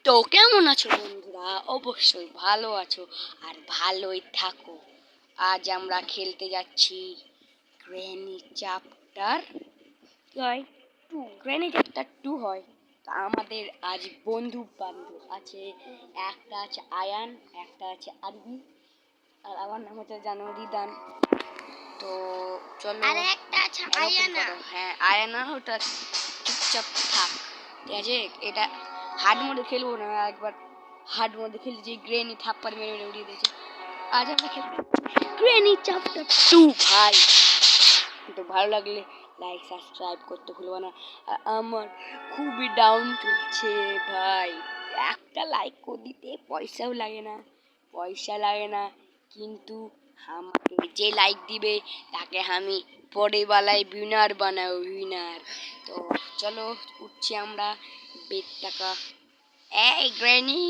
তো কেমন আছো বন্ধুরা? অবশ্যই ভালো আছো আর ভালোই থাকো। আজ আমরা খেলতে যাচ্ছি গ্র্যানি চ্যাপ্টার কি হয় 2, গ্র্যানি চ্যাপ্টার 2 হয়। তো আমাদের আজ বন্ধু বান্ধব আছে, একটা আছে আয়ান, একটা আছে আরবি, আর আমার নাম হচ্ছে জানো রিদান। তো চলো, আর একটা আছে আয়ানা। হ্যাঁ আয়ানা, ওটা চুপচাপ থাক, ঠিক আছে? এটা হার্ড মোডে খেলবো না, একবার হার্ড মোডে খেলছি গ্রেনি থাপ্পড় মেরে মেরে উড়িয়ে দিয়েছে। আজ আমরা খেলবো গ্রেনি চ্যাপ্টার 2 ভাই। তো ভালো লাগলে লাইক সাবস্ক্রাইব করতে ভুলবো না। আর আমার খুবই ডাউন চলছে ভাই, একটা লাইক করে দিতে পয়সাও লাগে না, কিন্তু আমাকে যে লাইক দিবে তাকে আমি পরে বেলায় উইনার বানাবো, উইনার। তো চলো উঠছি আমরা বেড টাকা। এই গ্র্যানি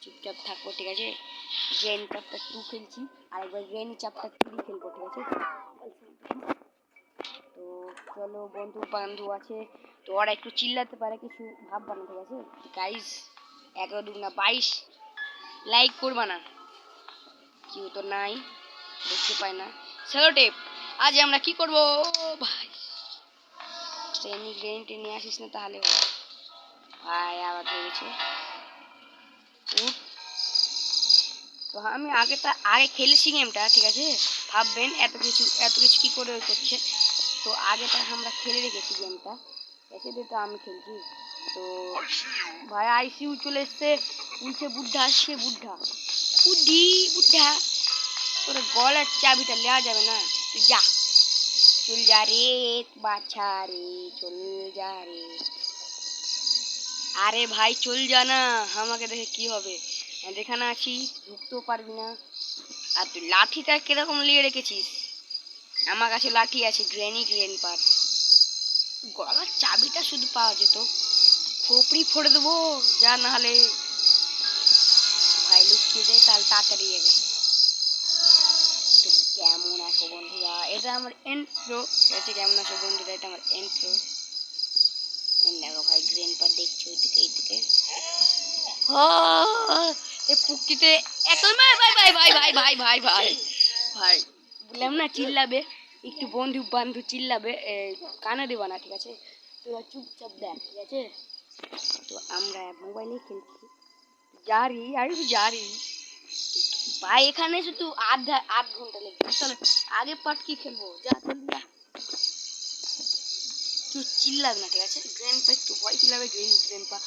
চুপচাপ থাকো, ঠিক আছে? গ্র্যানি চ্যাপ্টার 2 খেলছি, আর একবার গ্র্যানি চ্যাপ্টার 3 খেলবো, ঠিক আছে? তো চলো, বন্ধু বান্ধব আছে তো ওরা একটু চিল্লাতে পারে, কিছু ভাববা না, ঠিক আছে গাইস? 11 22 লাইক করবা না, কেউ তো নাই, দেখতে পাই না। সেলো টেপ, আজ আমরা কি করবো ভাই? গ্রেন টেনে আসিস না তাহলে ভাই, আবার হয়ে গেছে। তো আমি আগে খেলেছি গেমটা, ঠিক আছে? ভাববেন এত কিছু কি করে করছে। তো আগেটা আমরা খেলে রেখেছি গেমটা, এসে তো আমি খেলছি। তো ভাই আইসিইউ চলে এসছে, বলছে বুদ্ধা আসছে, বুদ্ধা তোর গলার চাবিটা নেওয়া যাবে না, তুই যা, চল যা রে বাছা রে, চল যা রে। আরে ভাই চল যা না, আমাকে দেখে কি হবে? যেখানে আছি ঢুকতেও পারবি না। আর তুই লাঠিটা কিরকম নিয়ে রেখেছিস? আমার কাছে লাঠি আছে, গ্র্যান্ড পার। গলার চাবিটা শুধু পাওয়া যেত, খোপড়ি ফোড়ে দেবো যা, না হলে ভাই লুকিয়ে যায়, তাহলে তাড়াতাড়ি যাবে। তো কেমন আছো বন্ধুরা? এটা আমার এন্ট্রো, ঠিক আছে? কেমন আছো বন্ধুরা? এটা আমার এন্ট্রো। দেখো ভাই গ্র্যান্ড-পা দেখছো এইদিকে পুক্তিতে একদম ভাই ভাই ভাই ভাই ভাই ভাই ভাই ভাই ভাই বললাম না চিল্লাবে, একটু বন্ধু বান্ধব চিল্লাবে, কানে দেবা না, ঠিক আছে? তোরা চুপচাপ দেখ, ঠিক আছে? তো আমরা মোবাইলে খেলছি, জারি ভাই, এখানে শুধু আধ ঘন্টা লেগে চলো আগে পার্ট কি খেলবো, যা চল যা, তুই চিল্লাবে না, ঠিক আছে? গ্র্যান্ড-পা একটু ভয় চিল্লাবে, গ্র্যান্ড-পা।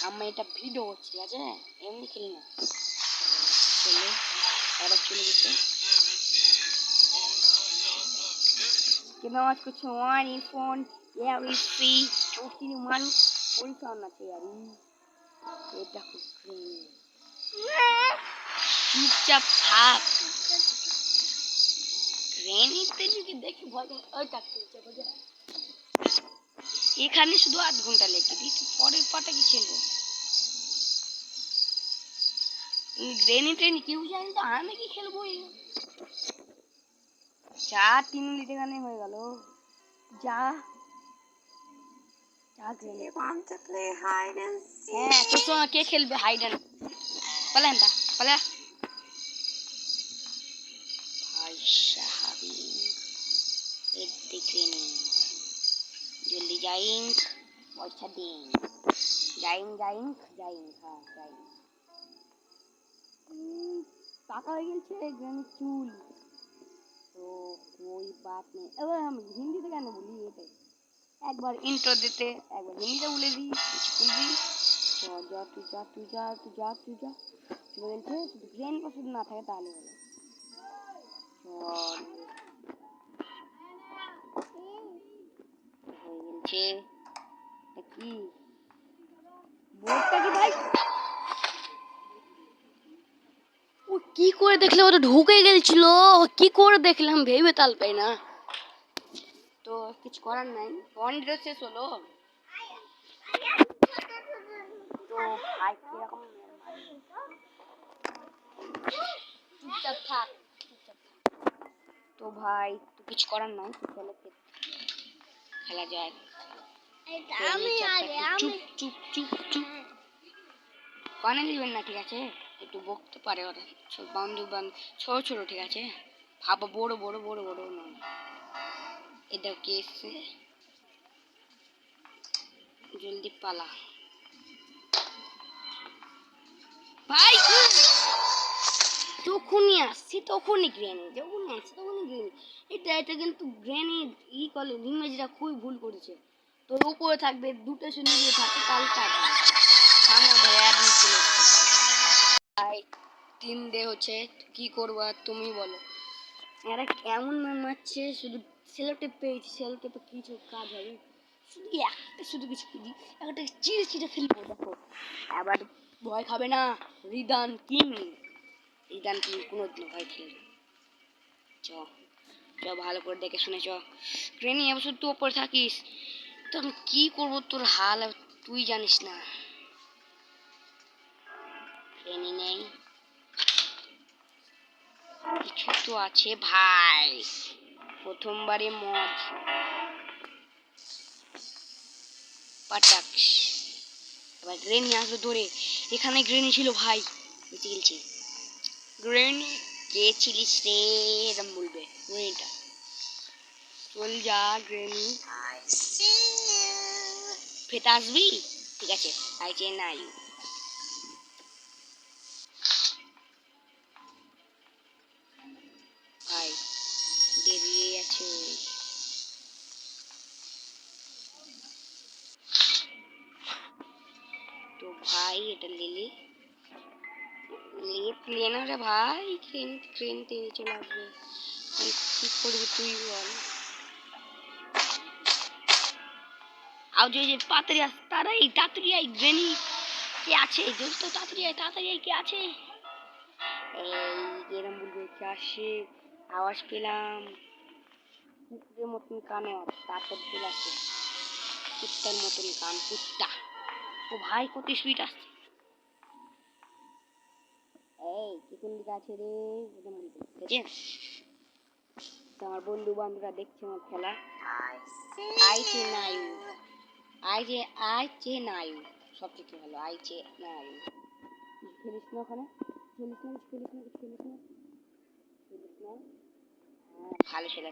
আমি এটা ভিডিও করছি, ঠিক আছে? এমনি খেলি না। চলো আবার চলে গেছে, কেন আজ করছে ওয়ান ফোন এয়ারি ফ্রি চৌকিনি মারু পরীক্ষা না ইয়ারি, এটা খুব চুপচাপ থাক। গ্রেনিতে যদি দেখি ভয় ওই থাকতে এখানে শুধু আধ ঘন্টা লেগে দিই, পরের পাটা কি খেলবো? গ্রেনি ট্রেনি কেউ জানি, তো আমি কি খেলবো? যা 3 মিনিট এখানে হয়ে গেল, যা হ্যাঁ তোর সঙ্গে কে খেলবে হাইড অ্যান্ড পালা পালা ভাই সাহাবি, গ্রেনি জলদি যাইং, পয়সা দিন, যাইং হ্যাঁ যাইং। টাকা হয়ে গেছে গ্রেনি চুল। তো कोई बात नहीं, এবার আমি হিন্দিতে কেন বলি? এটাই একবার ইন্ট্রো দিতে একবার হিন্দিতে বলে দিই, বলবি যা বলছে শুধু গ্রেন পছন্দ না থাকে তাহলে হলো। হয়ে গেছে কি বোর্ডটা কি ভাই? ও কি করে দেখলাম, ওটা ঢুকে গেছিল, কি করে দেখলাম ভেবে তাল পাই না। তো কিছু করার নাই, অন ড্রেস শেষ হলো। তো ভাই কিরকম চুপচাপ থাক। তো ভাই তো কিছু করার নাই, চলো খেলা যায়। চুপ চুপ চুপ চুপ কানে দিবেন না, ঠিক আছে? একটু বকতে পারে ওরা, সব বন্ধু বান্ধব ছোট ছোট, ঠিক আছে? ভাবা বড় বড় বড় বড় নয়। এটা কে এসছে? জলদি পালা ভাই। তখনই আসছি, তখনই গ্রেনি, যখনই আসছি তখনই গ্রেনি। এটা কিন্তু গ্রেনি ই করলে ইংরেজিটা খুবই ভুল করেছে। তোর উপরে থাকবে দুটো শুনে দিয়ে থাকে, তাহলে কাটবে। আমার ভাই অ্যাডমিট চলে এসছে। ভাই 3 ডে হচ্ছে, কি করবো আর তুমি বলো। এরা কেমন মারছে, শুধু সেলোটেপ পেয়েছি, সেলোটেপে কিছু কাজ হবে? শুধু একটা, শুধু কিছু দিই একটা চিড়ে চিড়ে ফেলবো, দেখো। আবার ভয় খাবে না। রিদান কিং, রিদান কিং কোনোদিনও ভয় খেলবে। চ চ ভালো করে দেখে শুনে চ। ট্রেনে এবছর তুই ওপরে থাকিস, তো আমি কি করবো তোর হাল তুই জানিস না। ট্রেনে নেই, কিছু তো আছে ভাই। প্রথমবারে মদ পাটাক্স। এবার গ্রেনি আসবে ধরে। এখানে গ্রেনি ছিল ভাই, বেঁচে গেছি। গ্রেনি কে ছিলিস রে, এরম বলবে গ্রেনিটা। চল যা গ্রেনি, ফেতে আসবি, ঠিক আছে? আই চে নাই ভাই, দেরিয়ে আছে। তো ভাই এটা লিলি লিয়ে না রে ভাই, ট্রেন ট্রেন ট্রেনে চলে আসবে। কি করবি তুই বল? আর যে তাড়াতাড়ি আস, তাড়াতাড়ি আই গ্রেনি, কে আছে? দোস্ত তাড়াতাড়ি আই, কে আছে? এই এরম বলবে কে আসে, আওয়াজ পেলাম কুকুরের মতন কানে, তারপর চলে আসে কুত্তার মতন কান, কুত্তা। ও ভাই কত স্পিড আসছে। এই কি কোন দিকে আছে রে, এরম বলবে, ঠিক আছে? তো আমার বন্ধু বান্ধবরা দেখছে আমার খেলা। আইছে নায়ু, আইছে নায়ু, সব থেকে ভালো আইছে নায়ু। খেলিস না ওখানে, খেলিস না, খেলিস না, খেলিস না, খেলিস না। ভালো ছেলে,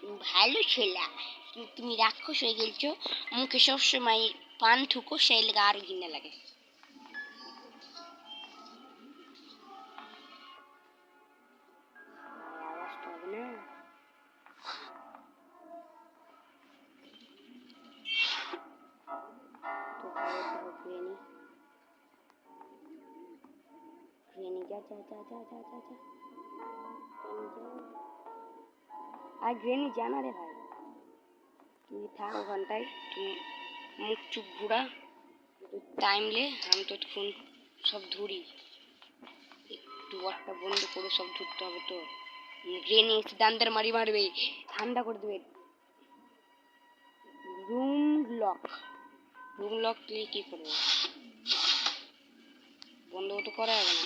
তুমি ভালো ছেলে। তুমি রাক্ষস হয়ে গেলছো, মুখে সবসময় পান ঠুকো, সেই লেগে আরো ঘৃণা লাগে। আওয়াজটা হবে না। তো ভালো দেখো গ্রেনি, গ্রেনি যা যা যা যা যা যা যা, গ্রেনি যা। আর গ্রেনি জানা রে ভাই, তুই থাক ওখানটায়, তুই মুখ চুপ ঘুরা, টাইম লে, আমি তো ফোন সব ধরি। একটু একটা বন্ধ করে সব ধরতে হবে তো। গ্রেনি দান্দার মারি মারবে, ঠান্ডা করে দেবে। রুম লক, রুম লক নিয়ে কি করবো? বন্ধ তো করা যাবে না।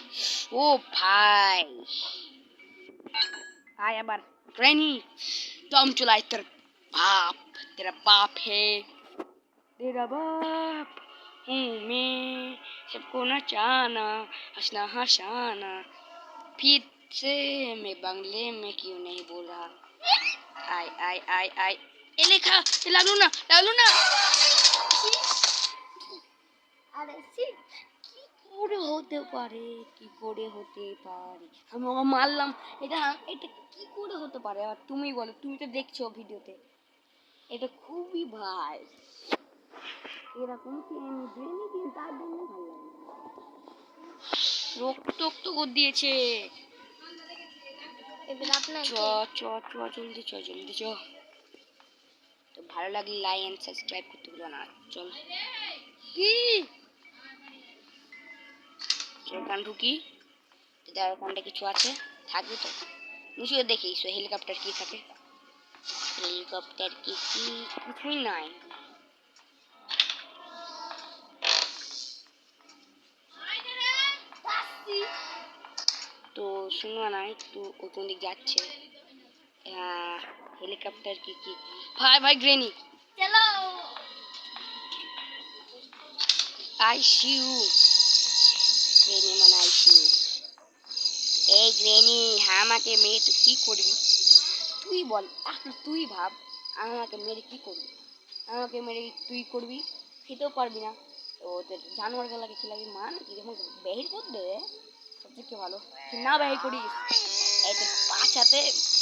ও ভাই, আয় আবার গ্রেনি, दम चलाए तेरा बाप, तेरा बाप है, तेरा बाप हूँ मैं, सबको नचाना हंसना हंसाना, फिर से मैं बंगले में क्यों नहीं बोल रहा। आय आय आय आय, ए लेखा, ए लागलो ना, लागलो ना। আরে কি করে হতে পারে, কি করে হতে পারে? আমি ওকে মারলাম, এটা এটা কি করে হতে পারে? আর তুমি বলো, তুমি তো দেখছো ভিডিওতে, এটা খুবই ভাই এরকম ট্রেনে কিন্তু তার জন্য ভালো লাগে না। রক্ত টক্ত করে দিয়েছে। এবার আপনার চ চ চ জলদি চ, জলদি চ। তো ভালো লাগলে লাইক এন্ড সাবস্ক্রাইব করতে ভুলো না। চল কি এখান ঢুকি, যার ওখানটা কিছু আছে, থাকবে তো নিশ্চয়ই। দেখি হেলিকপ্টার কি থাকে, হেলিকপ্টার কি কি কিছুই নাই। তো শুনো না, একটু কোন দিক যাচ্ছে হেলিকপ্টার কি কি। ভাই ভাই গ্রেনি, চলো আই সি ইউ। গ্রেনি মানাইছি। এই গ্রেনি আমাকে মেরে তুই কি করবি? তুই বল, তুই ভাব আমাকে মেরে কি করবি? আমাকে মেরে তুই করবি, খেতেও পারবি না। তো তোর জানোয়ার গেলাকে খেলাবি মা নাকি? যখন বেহির করতে সবথেকে ভালো না বেহির করিস, এই তোর পাছাতে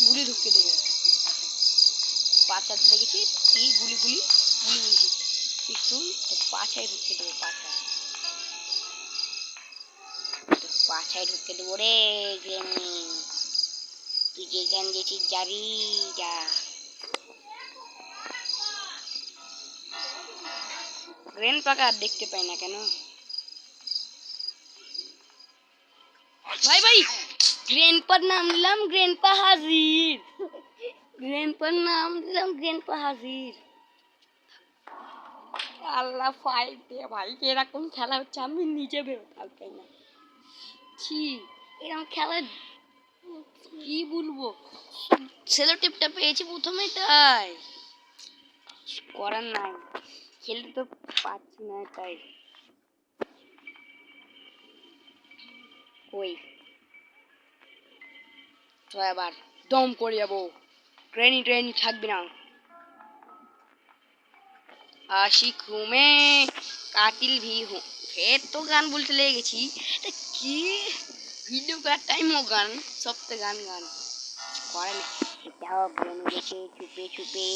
গুলি ঢুকিয়ে দেবো। পাছাতে দেখেছিস কি গুলি গুলি গুলি বলছি, পিস্তুল তোর পাছায় ঢুকিয়ে দেবো। পাছায় ঢুকে দেবো রে গ্রেনি। তুই যেখান গেছিস যাবি যা। গ্রেন পাকা আর দেখতে পাই না কেন ভাই? ভাই গ্রেন पर नाम दिलाम ग्रेन पा हाजिर। ग्रेन पर नाम दिलाम ग्रेन पा हाजिर। আল্লাহ ফাইট দে ভাই, এরকম খেলা হচ্ছে আমি নিজে ভেবে পাই না। ছি, এরকম খেলা কি বলবো? সেলো টিপটা পেয়েছি প্রথমে, তাই করার নাই, খেলতে তো পারছি না তাই। ওই তো এবার দম করে যাবো, ট্রেনি ট্রেনি থাকবে না। आशिक हूँ मैं कातिल भी हूँ। फिर तो गान बोलते ले गई কি ভিডিও করার টাইম ও গান সব তো গান গান করে না। এটাও বনে গেছে চুপে চুপে,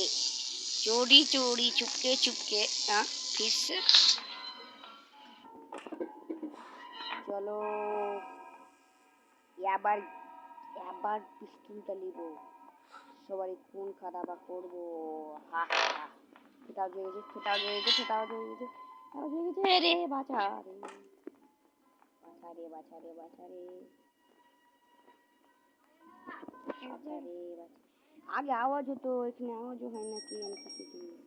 চোরি চোরি চুপকে চুপকে। फिर से চলো এবার এবার পিস্তুলটা নিব, সবাই খুন খারাপ করবো। হা হা হা, সেটাও জেগে গেছে, সেটাও জেগে গেছে, সেটাও জেগে গেছে, সেটাও জেগে গেছে। রে বাঁচা রে বাঁচা রে বাঁচা রে বাঁচা রে বাঁচা রে বাঁচা। আগে আওয়াজ হতো, এখানে আওয়াজও হয় না কি আমি কিছু জানি না।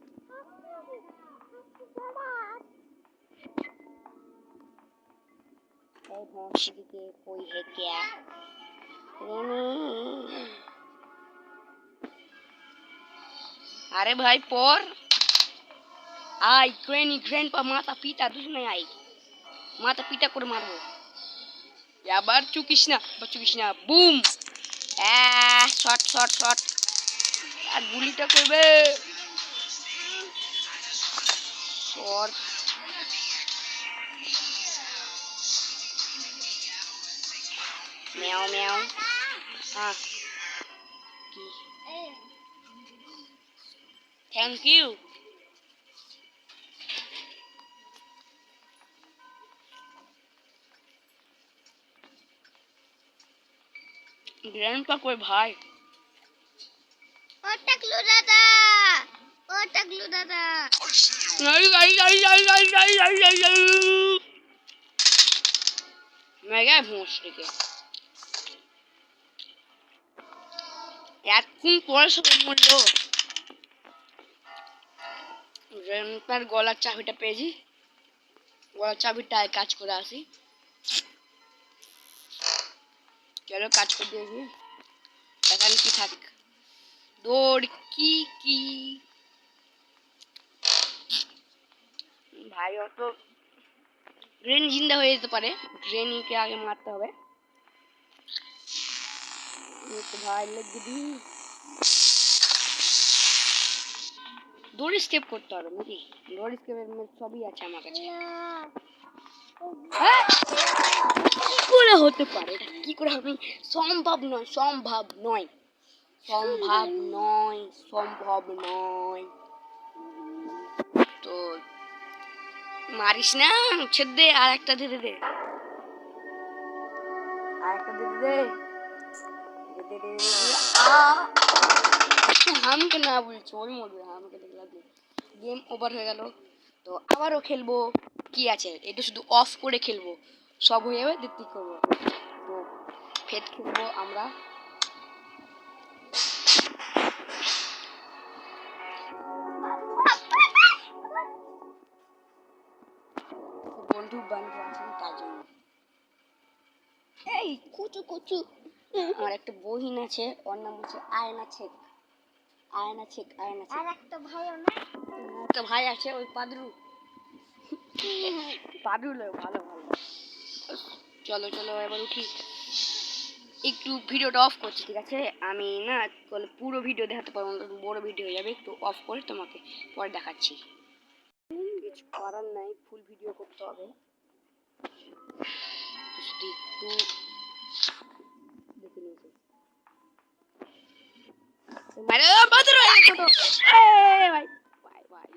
এই ভোঁসি দিকে कोई है क्या? अरे भाई पोर आई ग्रेनी ग्रैंडपा माता पिता দুজনে আই, মাথা পিটা করে মারবো। এবার চুকিস না বুম। শট শট শট, আর গুলিটা করবে শট। म्याओ म्याओ। हाँ की थैंक यू। ग्रैंडपा कोई भाई ओ टकलू दादा, ओ टकलू दादा। मैं गया भोंसड़ी के এতক্ষণ পরে সবাই মরলো। গ্র্যান্ডপার গলার চাবিটা পেয়েছি, গলার চাবিটা কাজ করে আসি। চলো কাজ করে দিয়েছি, এখন কি থাক দৌড় কি কি ভাই। অত গ্রেন জিন্দা হয়ে যেতে পারে, গ্রেনিকে আগে মারতে হবে। ভাই লেগে দি দৌড় স্টেপ করতে হবে নাকি? দৌড় স্টেপের সবই আছে আমার কাছে। কি করে হতে পারে এটা? কি করে আমি সম্ভব নয়, সম্ভব নয়, সম্ভব নয়, সম্ভব নয়। তো মারিস না, ছেদ দে, আর একটা দিতে দে, আর একটা দিতে দে। হামকে না বলছি, ওই মরবে, হামকে দেখলা গেম ওভার হয়ে গেল। তো আবারও খেলবো, কি আছে এটা শুধু অফ করে খেলবো, সব হয়ে যাবে দিতে করবো। তো ফের খেলবো আমরা। বন্ধু বান্ধব আছেন তার জন্য। এই কুচু কুচু, আমার একটা বহিন আছে, ওর নাম হচ্ছে আয়না শেখ। আয়না শেখ, আয়না শেখ। আর একটা ভাইও না, একটা ভাই আছে ওই পাদরু। পাদরু ভালো ভালো চলো চলো এবার উঠি। একটু ভিডিওটা অফ করছি, ঠিক আছে? আমি না পুরো ভিডিও দেখাতে পারবো না, বড় ভিডিও হয়ে যাবে। একটু অফ করে তোমাকে পরে দেখাচ্ছি। কিছু করার নাই, ফুল ভিডিও করতে হবে। একটু দেখে নিয়েছি ভাই, ভাই ভাই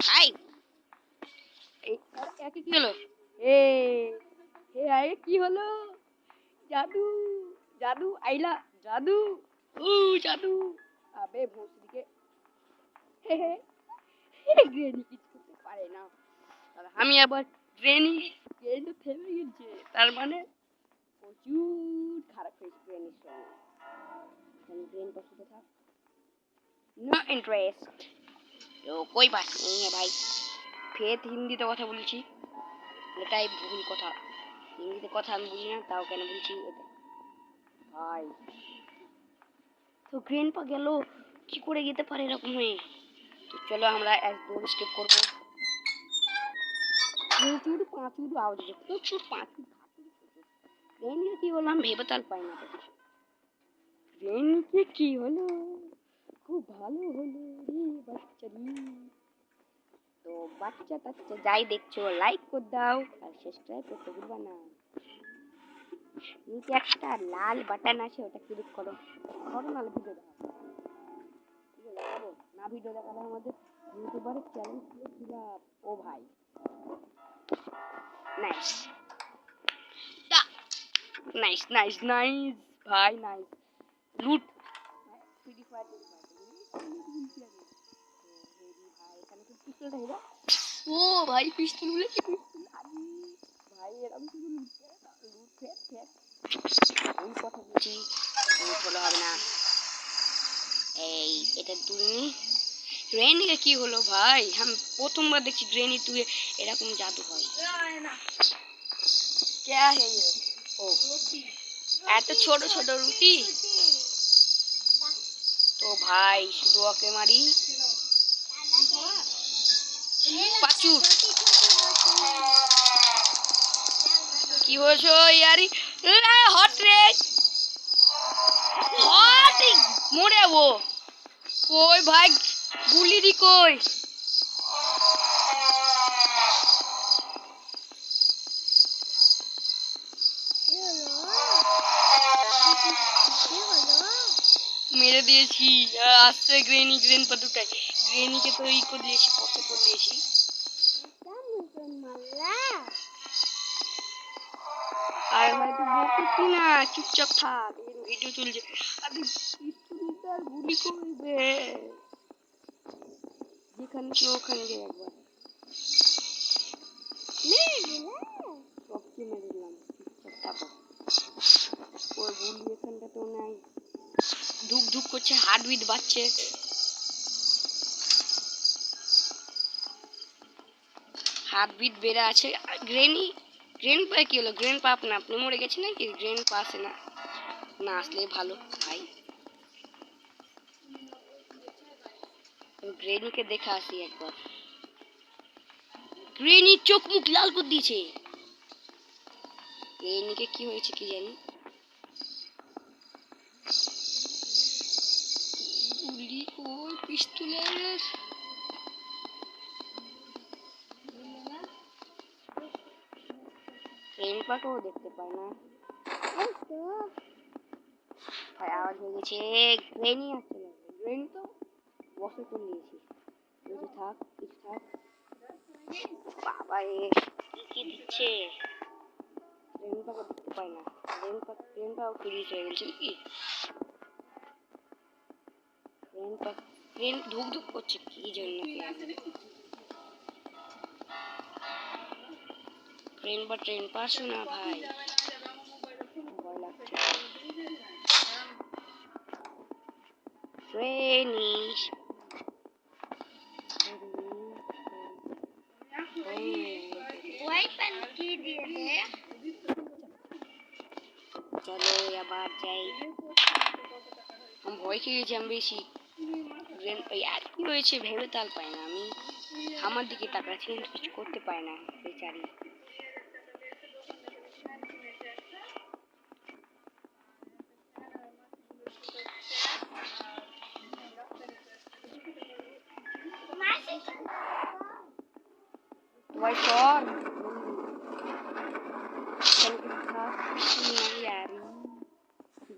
ভাই একে কি হলো? এ হে আরে কি হলো? জাদু জাদু আইলা, জাদু ও জাদু। আবে ভূতদিকে হে হে গ্রেনি কিছু করতে পারে না। আর আমি আবার গ্রেনি তো থেমে গেছে, তার মানে প্রচুর খারাপ হয়েছে গ্রেনির সঙ্গে। আমি ग्रेन पर सुबह था नो इंटरेस्ट तो कोई बात नहीं है भाई। ফের হিন্দিতে কথা বলছি, এটাই ভুল কথা। হিন্দিতে কথা আমি বুঝি না, তাও কেন বলছি এটা ভাই। তো গ্রেন পা গেল, কি করে যেতে পারে এরকম হয়ে? তো চলো আমরা এক দৌড় স্টেপ করবো। প্রচুর পাঁচুর আওয়াজ হচ্ছে, প্রচুর পাঁচুর গ্রেনকে কি হলো আমি ভেবে তাল পাই না তো কিছু। গ্রেনকে কি হলো? খুব ভালো হলো রে বাচ্চা রে। তো বাচ্চা টাচ্চা যাই দেখছো লাইক করে দাও আর সাবস্ক্রাইব করতে ভুলবা না। নিচে একটা লাল বাটন আছে, ওটা ক্লিক করো, করো নাহলে ভিডিও দেখাবো। ভিডিও দেখাবো না, ভিডিও দেখালে আমাদের ইউটিউবারের চ্যানেল খুলে দিলা। ও ভাই নাইস নাইস নাইস নাইস ভাই, নাইস লুট ফ্রি ফায়ার পিস্তলটা। ও ভাই পিস্তল বলে কি পিস্তল ভাই, এরকম শুধু লুট ফেট ফেট ওই কথা বলছি, ভালো হবে না। এই এটা তুমি গ্রেনিকে কি হলো ভাই? আমি প্রথমবার দেখছি গ্রেনি তুই এরকম জাদু হয়। क्या है ये? ও এত ছোট ছোট রুটি। তো ভাই শুধু ওকে মারি পাচুর। কি হয়েছে ইয়ারি? হট রে হট, মরে যাবো। কই ভাই গুলি দি কই? মেরে দিয়েছি। আসছে গ্রেনি, গ্রেন পা দুটাই। গ্রেনিকে তো ই করে দিয়েছি, পথে করে দিয়েছি। আর ভাই তুই বলতেছি না, চুপচাপ থাক, ভিডিও চলছে। আরে পিস্তলটার গুলি করবে, যেখানে কি ওখানে যাই একবার সবকে মেরে দিলাম। চুপচাপ থাকো, ওই গুলি এখানটাতেও নাই। ধুক ধুক করছে, হার্ট বিট বাজছে। হার্ট বিট বেড়ে আছে। গ্রেনি গ্রেন পা কি হলো? গ্রেন পা আপনি মরে গেছে নাকি? গ্রেন পা আসে না, না আসলে ভালো ভাই। গ্রেনিকে দেখা আসি একবার। গ্রেনি চোখ মুখ লাল করে দিয়েছে। গ্রেনিকে কি হয়েছে কি জানি। গুলি ওই পিস্তলের গ্রেন পাকেও দেখতে পায় না ভাই। আওয়াজ হয়ে গেছে, গ্রেনি আসছে না। গ্রেনি তো বসে করে নিয়েছি। কিছু থাক কিছু থাক। বাবা রে কি দিচ্ছে? গ্রেন পাকে দেখতে পায় না। গ্রেন পাও ফ্রিজ হয়ে গেছে নাকি? গ্রেন পা গ্রেন ধুক ধুক করছে কি জন্য? ট্রেন বা ট্রেন পাস না ভাই, ভয় লাগছে। ট্রেনি চলো এবার যাই। আমি ভয় খেয়ে গেছি আমি বেশি। আর কি হয়েছে ভেবে তাল পাই না আমি। আমার দিকে তাকাচ্ছি কিন্তু কিছু করতে পাই না বেচারি।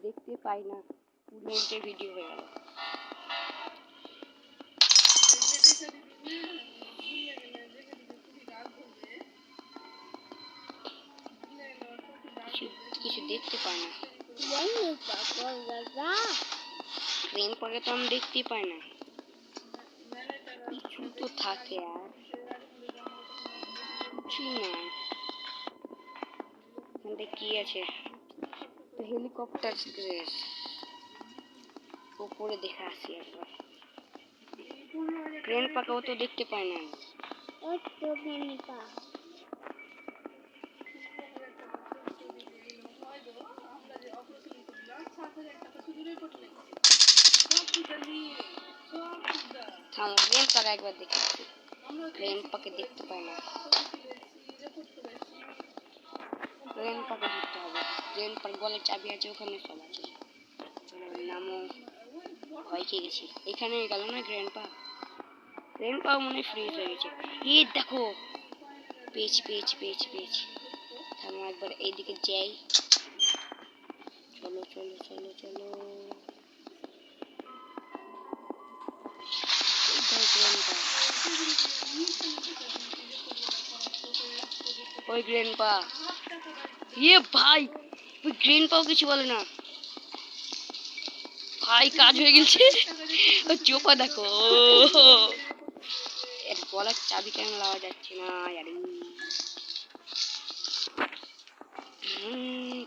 দেখতে পাই না, 2 মিনিটের ভিডিও হয়ে গেল। কিছু দেখতে পাই না, ট্রেন পরে তো আমি দেখতে পাই না, কিছু তো থাকে আর কিছুই না। এখানে কি আছে? হেলিকপ্টার ক্রেশ, উপরে দেখে আসি একবার। ট্রেন পাকাও তো দেখতে পাই না। থামো, ট্রেন পাকা একবার দেখে আসি। ট্রেন পাকে দেখতে পাই না, ট্রেন পাকে দেখতে হবে। ট্রেন পাক গলার চাবি আছে, ওখানে সব আছে। চলো নামো, ভয় খেয়ে গেছি। এখানে গেল না গ্র্যান্ডপা, গ্র্যান্ডপা মনে ফ্রিজ হয়ে গেছে। এই দেখো, পেয়েছি পেয়েছি পেয়েছি পেয়েছি। থামো একবার এইদিকে যাই। চলো চলো চলো চলো, ওই গ্র্যান্ডপা, ये ভাই, ওই গ্র্যান্ডপাও কিছু বলে না ভাই, কাজ হয়ে গেছে। ও চোপা দেখো, এর গলার চাবি কেন লাওয়া যাচ্ছে না?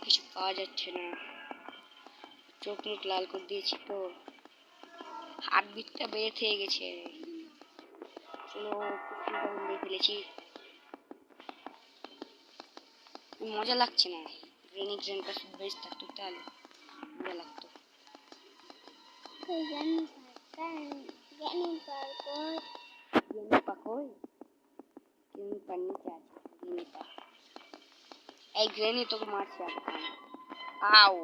কিছু পাওয়া যাচ্ছে না, চোখ মুখ লাল করে দিয়েছি তো, হার্টবিটটা বেড়ে থেকে গেছে। চলো দিয়ে ফেলেছি, মজা লাগছে না। রেনি ট্রেনটা শুধু বেশ থাকতো তাহলে মজা লাগতো। এই গ্রেনি তোকে মারছে, আও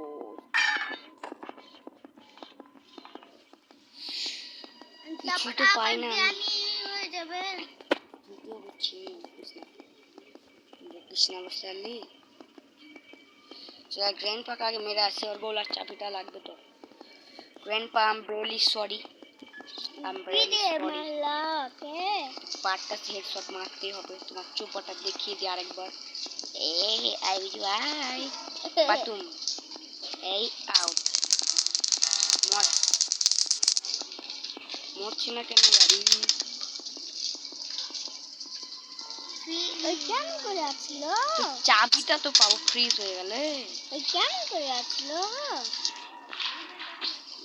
কিছু তো পাই না। कृष्णा बसाली चला ग्रैंडपा का आगे मेरा ऐसे और गोला चाबीटा লাগবে তো। Grandpa I am really sorry, I am really sorry. পাটটা হেডশট মারতে হবে, তোমার চোপাটা দেখিয়ে দি আরেকবার। এই আই ভাই পাতুম, এই আউট। মরছি না কেন গাড়ি? ওই কেন করে আছিল? চাবিটা তো পাবো, ফ্রিজ হয়ে গেলে। ওই কেন করে আছিল?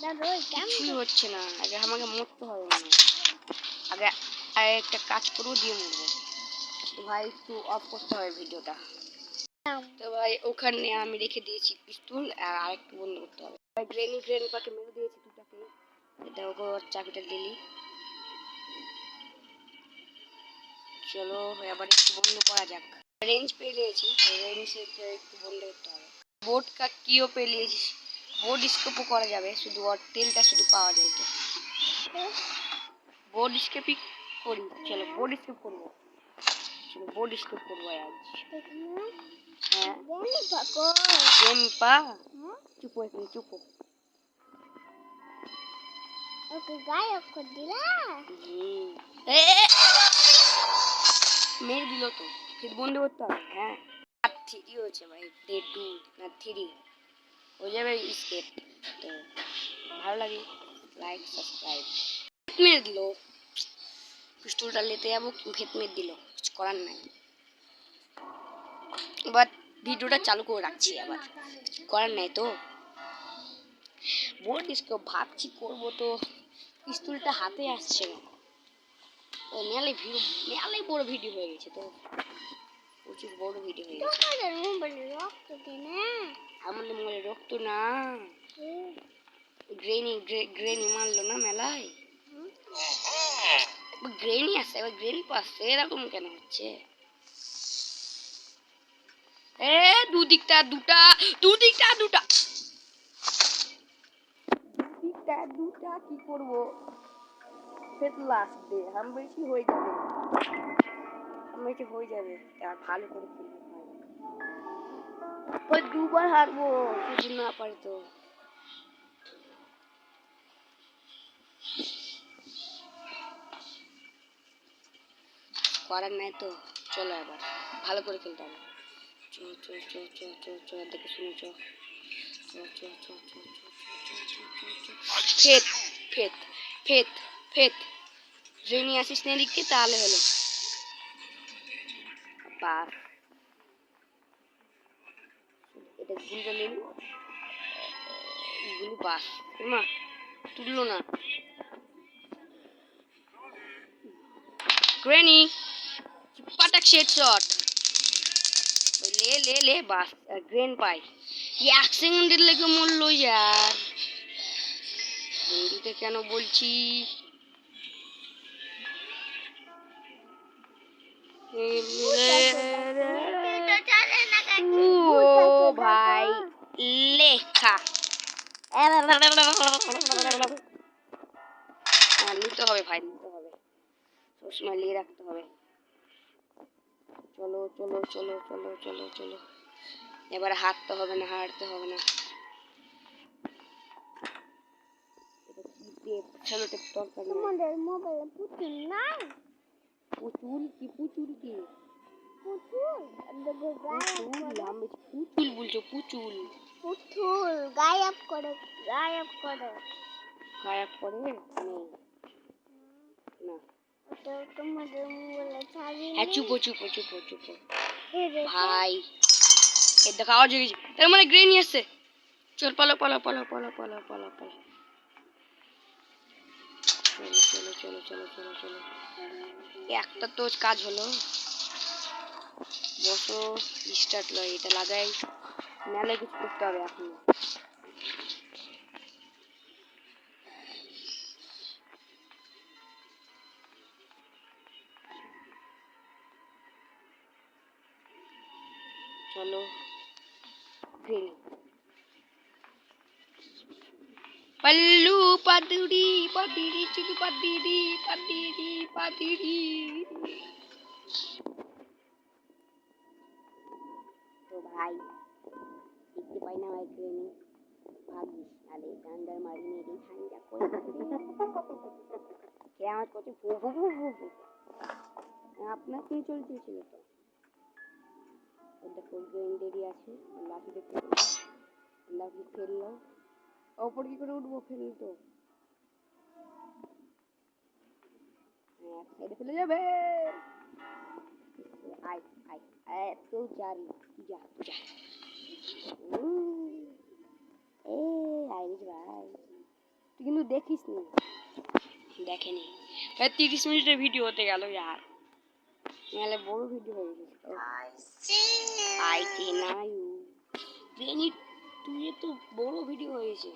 দাদা ওই কেন হচ্ছে না? আগে আমাকে মরতে হবে না, আগে একটা কাজ করব দিয়ে মরবো। তো ভাই একটু অফ করতে হবে ভিডিওটা। তো ভাই ওখানে আমি রেখে দিয়েছি পিস্তল, আর আরেকটু বন্ধ করতে হবে। ভাই গ্রেনপাকে মেরে দিয়েছি দুটাকে। এটা ওকে চাবিটা দিলি। চলো এবার একটু বন্ধ করা যাক। রেঞ্জ পেয়ে নিয়েছি, রেঞ্জে একটু বন্ধ করতে হবে। বোর্ড কা কিও পেয়ে নিয়েছি, বোর্ড স্কেপও করা যাবে, শুধু ওর তেলটা শুধু পাওয়া যায়। তো বোর্ড স্কেপই করি, চলো বোর্ড স্কেপ করবো, চলো বোর্ড স্কেপ করবো আজ। হ্যাঁ গ্রেনপা চুপ এখানে চুপ। ওকে গায়ব করে দিলা। মেরে দিল তো, ফির বন্ধ করতে হবে। হ্যাঁ আর ঠিকই হয়েছে ভাই, ডে 2 না 3 হয়ে যাবে স্কেপ। তো ভালো লাগে, লাইক সাবস্ক্রাইব। মেরে দিল, পিস্তলটা নিতে যাবো, ভেত মেরে দিল, কিছু করার নাই। এবার ভিডিওটা চালু করে রাখছি, আবার কিছু করার নাই। তো বোর্ড স্কেপ ভাবছি করবো, তো পিস্তলটা হাতে আসছে না। মেলাই বড় ভিডিও হয়ে গেছে, তো প্রচুর বড় ভিডিও হয়ে গেছে। আমাদের মোবাইলে রক্ত না, গ্রেনি মারলো না মেলায়, গ্রেনি আসছে, এবার গ্রেনি পাচ্ছে, এরকম কেন হচ্ছে? দুদিকটা দুটা কি করবো? লাস্ট ডে আমি বেশি হয়ে যাবে, আর ভালো করে খেলবো। ওই দুবার হারবো যদি না পারি তো। করার নাই তো, চলো এবার ভালো করে খেলতে হবে। চ চ চ চ চ চ দেখে শুনে চ চ চ চ চ ফেত ফেত ফেত ফেত যদি আসিস না দিকে তাহলে হলো বাস। এটা গুলিটা নিন, গুলি বাস মা তুললো না। গ্রেনি পাটাক শেড শট, ले ले ले বাস গ্রেন পাই। কি 1 সেকেন্ডের লেগে মরলো यार, হিন্দিতে কেন বলছি। ও ভাই লেখা নিতে হবে ভাই, নিতে হবে, সবসময় নিয়ে রাখতে হবে। চলো চলো চলো চলো চলো চলো, এবার হারতে হবে না, হারতে হবে না। চলো টেপ দরকার নেই। তোমাদের মোবাইলে পুতুল নাই? পুতুল কি, পুতুল কি, পুতুল দেখো গায়েব করে। আমি পুতুল বলছো, পুতুল পুতুল গায়েব করে, গায়েব করে, গায়েব করে নেই না। তো তোমাদের মোবাইলে চাবি হ্যাঁ নেই? চুপো চুপো চুপো চুপো এই দেখো। ভাই এর দেখা আওয়াজ হয়ে গেছে, তার মানে গ্রেনি আসছে। চল পালো পালো পালো পালো পালো পালো পালো, চলো চলো চলো চলো চলো চলো। একটা তো কাজ হলো, বসো স্টার্ট লয় এটা লাগাই, নালে কিছু করতে হবে এখন। চলো গ্রেনি पल्लू पादुड़ी पादुड़ी चुकी पादुड़ी पादुड़ी पादुड़ी। तो भाई देखते पाई ना भाई ग्रेनी भागिस आले डांडर मारी मेरी ঠান্ডা করে কে আমার কত ফু ফু ফু ফু আপনার কি চলতেছিল তো। দেখো গ্রেন দেরি আছে, লাঠি দেখতে লাঠি খেললো ওপর কি করে উঠবো, ফেলি তো সাইডে ফেলে যাবে। আই আই এত জারি যা যা এ আইরিশ ভাই তুই কিন্তু দেখিস নি, দেখেনি 30 মিনিটের ভিডিও হতে গেল यार, নাহলে বড় ভিডিও হয়ে গেছে। আই সি না ইউ গ্রেনি তুই তো বড় ভিডিও হয়েছে।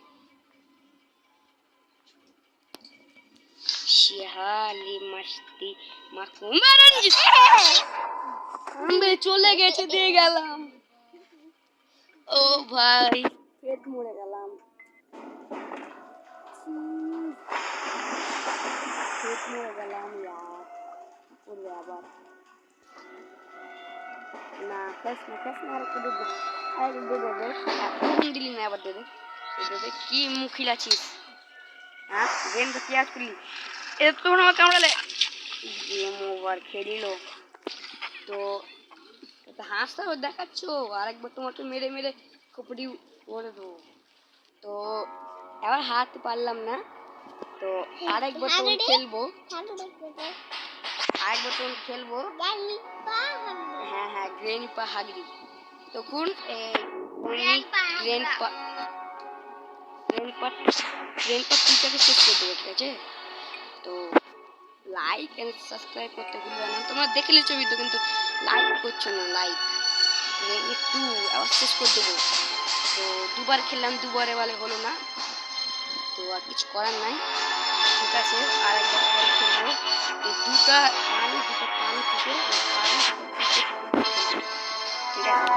শিহালি মস্তি মাকুমারঞ্জি আমি চলে গেছে দিয়ে গেলাম। ও ভাই পেট মরে গেলাম, পেট মরে গেলাম यार। করবে আবার না, খেস না আর করে দে, আর দে দে দে এখন দিলি না, আবার দে দে দে দে। কি মুখিল আছিস হ্যাঁ, গেম তো কি আজ করলি, এটা তো আমার কামড়ালে গেম ওভার খেলিল। তো তো হাসতে দেখাচ্ছ, আরেকবার তোমাকে মেরে মেরে কপড়ি করে দেবো। তো এবার হারতে পারলাম না, তো আরেকবার তো খেলবো, আরেকবার তো খেলবো। হ্যাঁ হ্যাঁ গ্রেনি পা হাগরি, তখন গ্রেনপা টুইটাকে শেষ করে দেবো, ঠিক আছে। তো লাইক এন্ড সাবস্ক্রাইব করতে ভুলবে না, তোমরা দেখে নিচ্ছ ভিডিও কিন্তু লাইক করছো না, লাইক একটু আবার শেষ করে দেবো। তো দুবার খেললাম, দুবারে বলে হলো না, তো আর কিছু করার নাই, ঠিক আছে আর একবার পরে খেলবো। এই দুটা পানি থেকে ঠিক আছে।